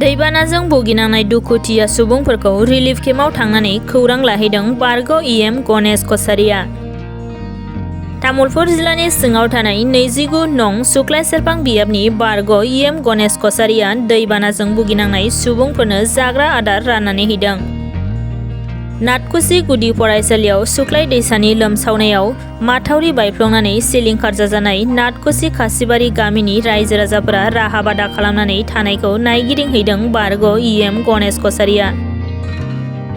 दैबानाजों भुगिनांनाय दुखुथिया सुबुंफोरखौ रिलिफ केम्पआव थांनानै खौरां लाहैदों बारग' इएम गणेश कछारिया। तामुलपुर जिल्लानि सिङाव थानाय 29 नं सुक्लाय सेरफां बियाबनि बारग' इएम गणेश कछारिया दैबानाजों भुगिनांनाय सुबुंफोरनो जाग्रा आदार राननानै हैदों। नाथकुसि गुदि फरायसालियाव सुक्लाय दैसानि लोमसावनायाव माथावरि बायफ्लंनानै सिलिंखार जाजानाय नाथकुसि खासिबारि गामिनि रायजो राजाफोरा राहा बादा खालामनानै थानायखौ नायगिदिंहैदों बारग' इएम गणेश कछारिया।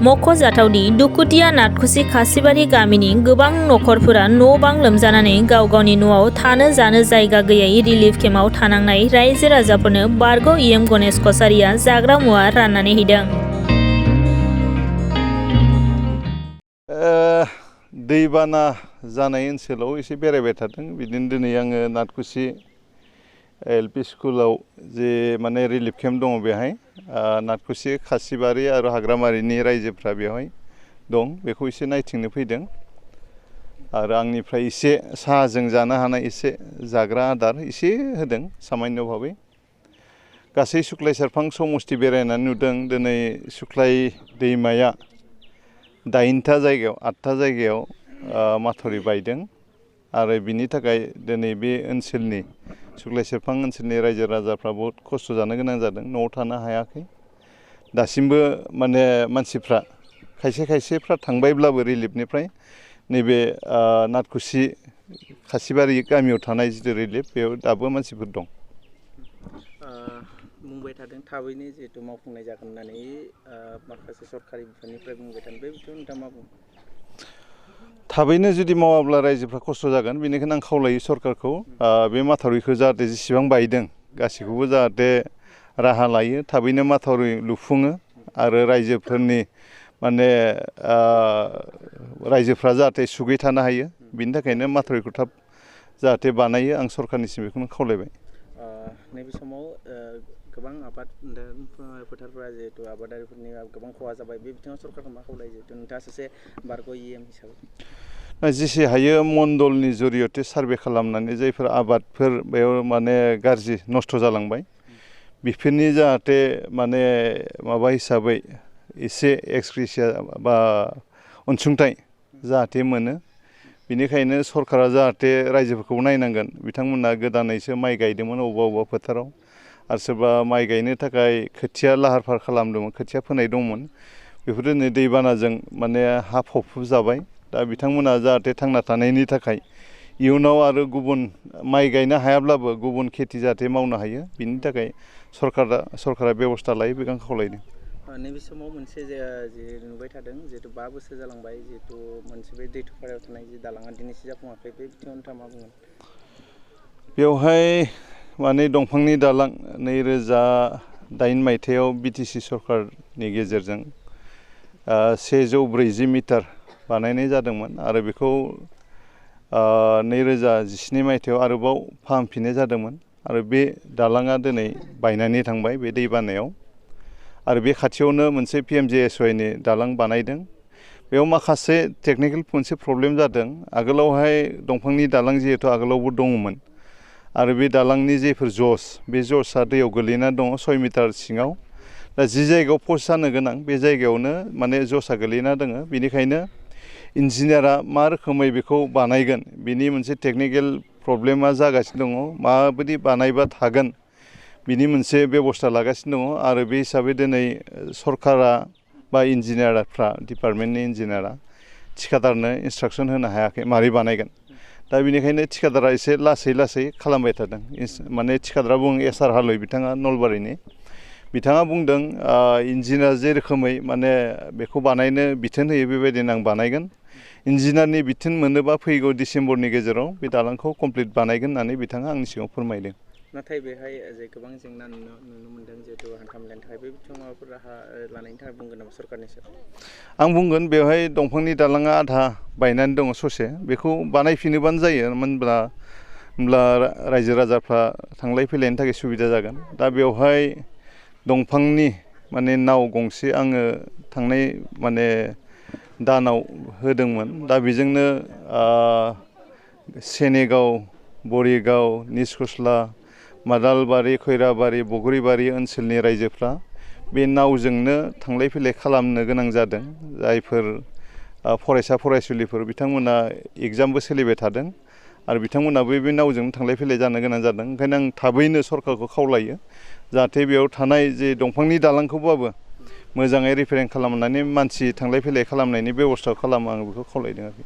मख'जाथावदि दुखुथिया नाथकुसि खासिबारि गामिनि गोबां नखरफोरा न' बां लोमजानानै गाव गावनि न'आव थानो जानो जायगा गैयै रिलिफ केम्पआव थानांनाय रायजो राजाफोरनो बारग' इएम गणेश कछारिया जाग्रा मुवा राननानै हैदों। दैबाना जानाय ओनसोलाव एसे बेरायबाय थादों। बिदिनो दिनै आङो नाथकुसि एलपि स्कुलाव जे माने रिलिफ केम्प दङ बेहाय नाथकुसि खासिबारि आरो हाग्रामारिनि रायजोफ्रा बेवहाय दं, बेखौ एसे नायथिंनो फैदों आरो आंनिफ्राय एसे साहाजों जानो हानाय एसे जाग्रा आदार एसे होदों सामान्य भाबै। गासै सुक्लाय सेरफां समस्ति बेरायनानै नुदों दिनै सुक्लाय दैमाया 8था जायगायाव 8था जायगायाव माथावरि बायदों आरो बिनि थाखाय दिनै बे ओनसोलनि सुक्लाय सेरफां ओनसोलनि रायजो राजाफ्रा बहुत खस्थ' जानो गोनां जादों, न'आव थानो हायाखै। दासिमबो माने मानसिफ्रा खायसेफ्रा थांबायब्लाबो रिलिफनिफ्राय नैबे नाथकुसि खासिबारि गामियाव थानाय जिथु रिलिफ बेयाव दाबो मानसिफोर दं। बुंबाय थादों थाबैनो जिहेतु मावफुंनाय जागोन होननानै माखासे सरकारि बिफाननिफ्राय बुंबाय थादों, बे बिथिङाव नोंथाङा मा बुङो? थाबैनो जुदि मावाब्ला रायजोफ्रा खस्थ' जागोन, बेनिखायनो आं खावलायो सरकारखौ बे माथावरिखौ जाहाथे जेसेबां बायदों गासैखौबो जाहाथे राहा लायो, थाबैनो माथावरि लुफुङो आरो रायजोफोरनि माने रायजोफ्रा जाहाथे सुगै थानो हायो, बिनि थाखायनो माथावरिखौ थाब जाहाथे बानायो आं सरकारनिसिम बेखौनो खावलायबाय। नैबे समाव गोबां आबाद फोथारफोरा जिहेतु आबादारिफोरनि गोबां खहा जाबाय, बे बिथिङाव सरकारखौ मा खावलायो जिहेतु नोंथाङा सासे बारग' इएम हिसाबै? जेसे हायो मण्डलनि जरियते सार्भे खालामनानै जायफोर आबादफोर बेयाव माने गाज्रि नस्थ' जालांबाय बेफोरनि जाहाथे माने माबा हिसाबै एसे एक्सग्रेसिया बा अनसुंथाइ जाहाथे मोनो। बेनिखायनो सरकारा जाहाथे रायजोफोरखौ नायनांगोन, बिथांमोना गोदानैसो माइ गायदोंमोन अबेबा फोथाराव आरो सोरबा माइ गायनो थाखाय खोथिया लाहार फाहार खालामदोंमोन, खोथिया फोनाय दंमोन, बेफोर दिनै दैबानाजों माने हा फबफब जाबाय। दा बिथांमोना जाहाथे थांना थानायनि थाखाय इयुनाव आरो गुबुन माइ गायनो हायाब्लाबो गुबुन खेथि जाहाथे मावनो हायो, बिनि थाखाय सरकारा बेबस्था लायो, बेखौ आं खावलायदों। नैबे समाव मोनसे जि नुबाय थादों जिहेतु 5 बोसोर जालांबाय जिहेतु मोनसे बे दै थुफायाव थानाय जि दालाङा दिनैसिम जाफुङाखै, बे बिथिङाव नोंथाङा मा बुंगोन? बेवहाय माने दंफांनि दालां 2008 मायथाइयाव बिटिसि सरकारनि गेजेरजों 140 मिटार बानायनाय जादोंमोन आरो बेखौ 2017 मायथाइयाव आरोबाव फाहामफिननाय जादोंमोन आरो बे दालाङा दिनै बायनानै थांबाय बे दैबानायाव। आरो बे खाथियावनो मोनसे PMJSYनि दालां बानायदों। बेयाव माखासे टेकनिकेल मोनसे प्रब्लेम जादों। आगोलावहाय दंफांनि दालां जिहेतु आगोलावबो दङमोन आरो बे दालांनि जेफोर जस, बे जसआ दैयाव गोलैना दङ 6 मिटार सिङाव। दा जि जायगायाव पस्ट जानो गोनां बे जायगायावनो माने जसआ गोलैना दङ। बेनिखायनो इन्जिनियारा मा रोखोमै बेखौ बानायगोन बिनि मोनसे टेकनिकेल प्रब्लेमा जागासिनो दङ। माबायदि बानायबा थागोन बिनि मोनसे बेबस्था लागासिनो दङ आरो बे हिसाबै दिनै सरकारा बा इन्जिनियारफ्रा डिपार्टमेन्टनि इन्जिनियारा थिखादारनो इन्सट्राकसन होनो हायाखै मारै बानायगोन। दा बेनिखायनो थिखादारा एसे लासै खालामबाय थादों। माने थिखादारा बुङो एसार हालुइ, बिथाङा नलबारिनि, बिथाङा बुंदों इन्जिनियार जे रोखोमै माने बेखौ बानायनो बिथोन होयो बेबायदिनो आं बानायगोन। इन्जिनियारनि बिथोन मोनोबा फैगौ डिसेम्बरनि गेजेराव बे दालांखौ कमप्लिट बानायगोन होननानै बिथाङा आंनि सिगाङाव फोरमायदों। नाथाय बेहाय जे गोबां जेंना नुनो मोनदों जिहेतु हान्थामेलानि थाखाय, बे बिथिङाव माबाफोर राहा लानायनि थाखाय बुंगोन नामा सरकारनि सायाव? आं बुंगोन बेवहाय दंफांनि दालाङा आधा बायनानै दङ ससे, बेखौ बानायफिनोबानो जायो, होमब्ला रायजो राजाफ्रा थांलाय फैलायनि थाखाय सुबिदा जागोन। दा बेवहाय दंफांनि माने नाव गंसे आङो थांनाय माने दानाव होदोंमोन। दा बेजोंनो सेनेगाव, बरिगाव, निसखुस्ला, मादालबारि, खैराबारि, बगरिबारि ओनसोलनि रायजोफ्रा बे नावजोंनो थांलाय फैलाय खालामनो गोनां जादों जायफोर फरायसा फरायसुलिफोर बिथांमोना एग्जामबो सोलिबाय थादों आरो बिथांमोनाबो बे नावजों थांलाय फैलाय जानो गोनां जादों ओंखायनो आं थाबैनो सरकारखौ खावलायो जाहाथे बेयाव थानाय जे दंफांनि दालांखौबाबो मोजाङै रिपेयारिं खालामनानै मानसि थांलाय फैलाय खालामनायनि बेबस्था खालामो आं बेखौ खावलायदों आरोखि